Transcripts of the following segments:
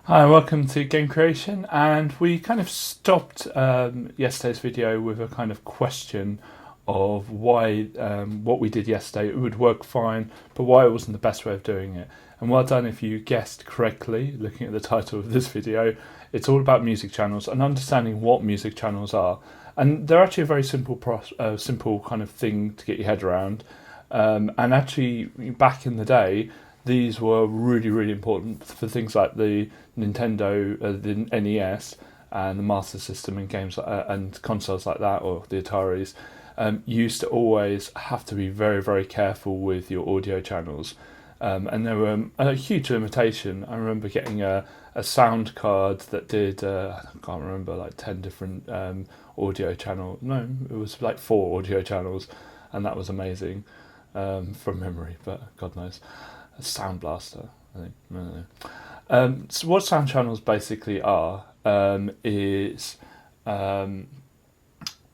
Hi, welcome to Game Creation, and we kind of stopped yesterday's video with a kind of question of why what we did yesterday it would work fine, but why it wasn't the best way of doing it. And well done if you guessed correctly, looking at the title of this video. It's all about music channels and understanding what music channels are. And they're actually a very simple kind of thing to get your head around. And actually, back in the day, these were really, really important for things like the Nintendo, the NES, and the Master System and games and consoles like that, or the Ataris. Used to always have to be very, very careful with your audio channels. And there were a huge limitation. I remember getting a sound card that did, I can't remember, like 10 different audio channels. No, it was like 4 audio channels, and that was amazing from memory, but God knows. A Sound Blaster, I think. I don't know. So what sound channels basically are is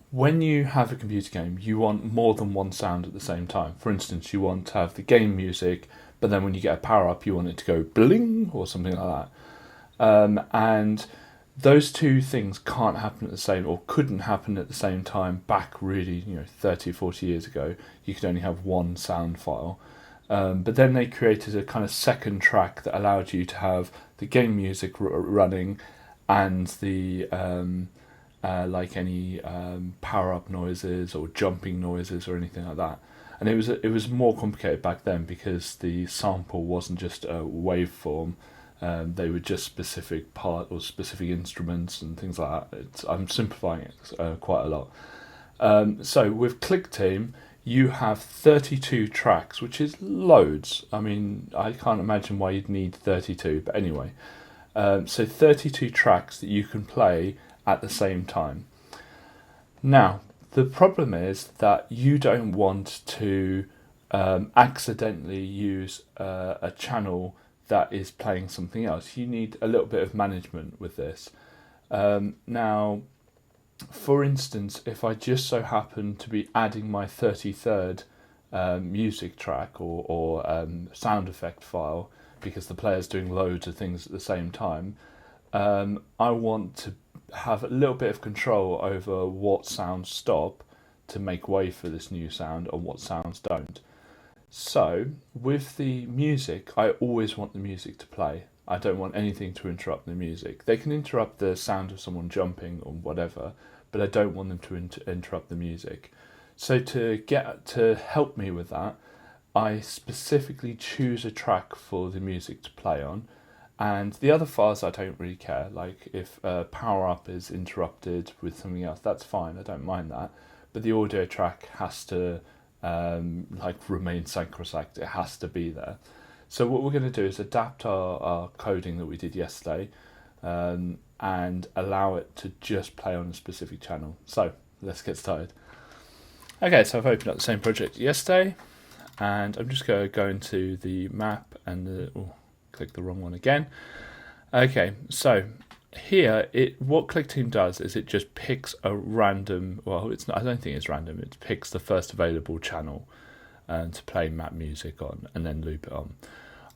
when you have a computer game, you want more than one sound at the same time. For instance, you want to have the game music, but then when you get a power up, you want it to go bling or something like that. And those two things can't happen at the same, or couldn't happen at the same time back really, 30, 40 years ago. You could only have one sound file. But then they created a kind of second track that allowed you to have the game music running and the like any power up noises or jumping noises or anything like that. And it was more complicated back then because the sample wasn't just a waveform. They were just specific part or specific instruments and things like that. I'm simplifying it quite a lot. So with Clickteam, you have 32 tracks, which is loads. I mean, I can't imagine why you'd need 32, but anyway. So 32 tracks that you can play at the same time. Now, the problem is that you don't want to accidentally use a channel that is playing something else. You need a little bit of management with this. Now, for instance, if I just so happen to be adding my 33rd music track or sound effect file because the player's doing loads of things at the same time, I want to have a little bit of control over what sounds stop to make way for this new sound and what sounds don't. So with the music, I always want the music to play. I don't want anything to interrupt the music. They can interrupt the sound of someone jumping or whatever, but I don't want them to interrupt the music. So to help me with that, I specifically choose a track for the music to play on, and the other files I don't really care. Like if power up is interrupted with something else, that's fine. I don't mind that, but the audio track has to remain sacrosanct. It has to be there. So what we're going to do is adapt our coding that we did yesterday and allow it to just play on a specific channel. So let's get started. Okay, so I've opened up the same project yesterday, and I'm just going to go into the map and click the wrong one again. Okay, so here, what Clickteam does is it just picks a random, well, it's not, I don't think it's random, it picks the first available channel to play map music on and then loop it on.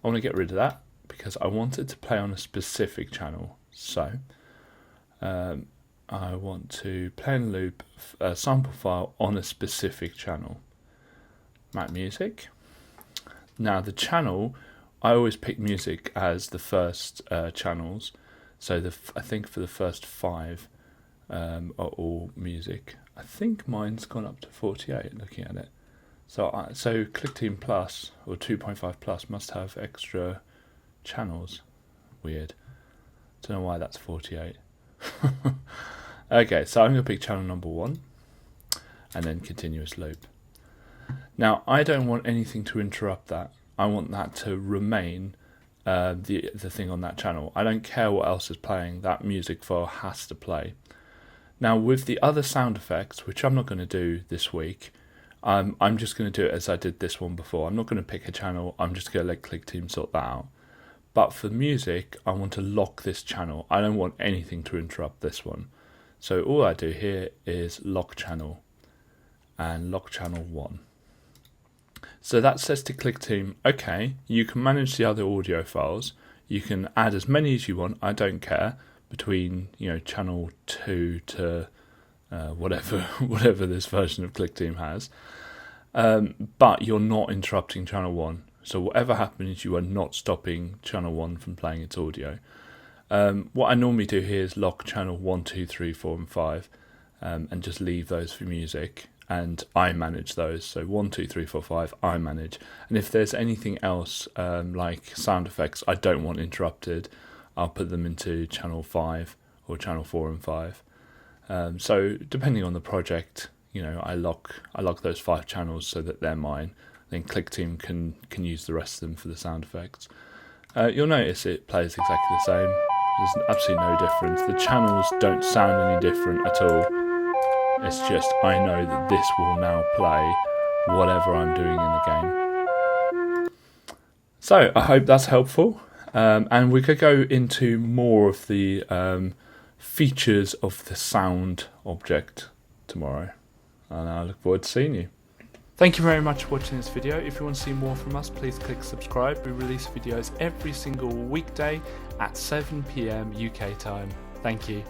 I want to get rid of that because I want it to play on a specific channel. So I want to play and loop a sample file on a specific channel. Map music. Now the channel, I always pick music as the first channels. So I think for the first 5 are all music. I think mine's gone up to 48 looking at it. So Clickteam Plus or 2.5 Plus must have extra channels. Weird. Don't know why that's 48. Okay, so I'm going to pick channel number 1 and then continuous loop. Now I don't want anything to interrupt that. I want that to remain the thing on that channel. I don't care what else is playing. That music file has to play. Now with the other sound effects, which I'm not going to do this week, I'm just going to do it as I did this one before. I'm not going to pick a channel. I'm just going to let Clickteam sort that out. But for music, I want to lock this channel. I don't want anything to interrupt this one. So all I do here is lock channel and lock channel 1. So that says to Clickteam, okay, you can manage the other audio files. You can add as many as you want, I don't care, between channel 2 to whatever this version of Clickteam has. But you're not interrupting channel 1. So whatever happens, you are not stopping channel 1 from playing its audio. What I normally do here is lock channel 1, 2, 3, 4 and 5 and just leave those for music, and I manage those. So 1, 2, 3, 4, 5 I manage, and if there's anything else like sound effects I don't want interrupted, I'll put them into channel 5 or channel 4 and 5. So depending on the project, I lock those 5 channels so that they're mine. Then Clickteam can use the rest of them for the sound effects. You'll notice it plays exactly the same. There's absolutely no difference. The channels don't sound any different at all. It's just I know that this will now play whatever I'm doing in the game. So I hope that's helpful. And we could go into more of the features of the sound object tomorrow. And I look forward to seeing you. Thank you very much for watching this video. If you want to see more from us, please click subscribe. We release videos every single weekday at 7 PM UK time. Thank you.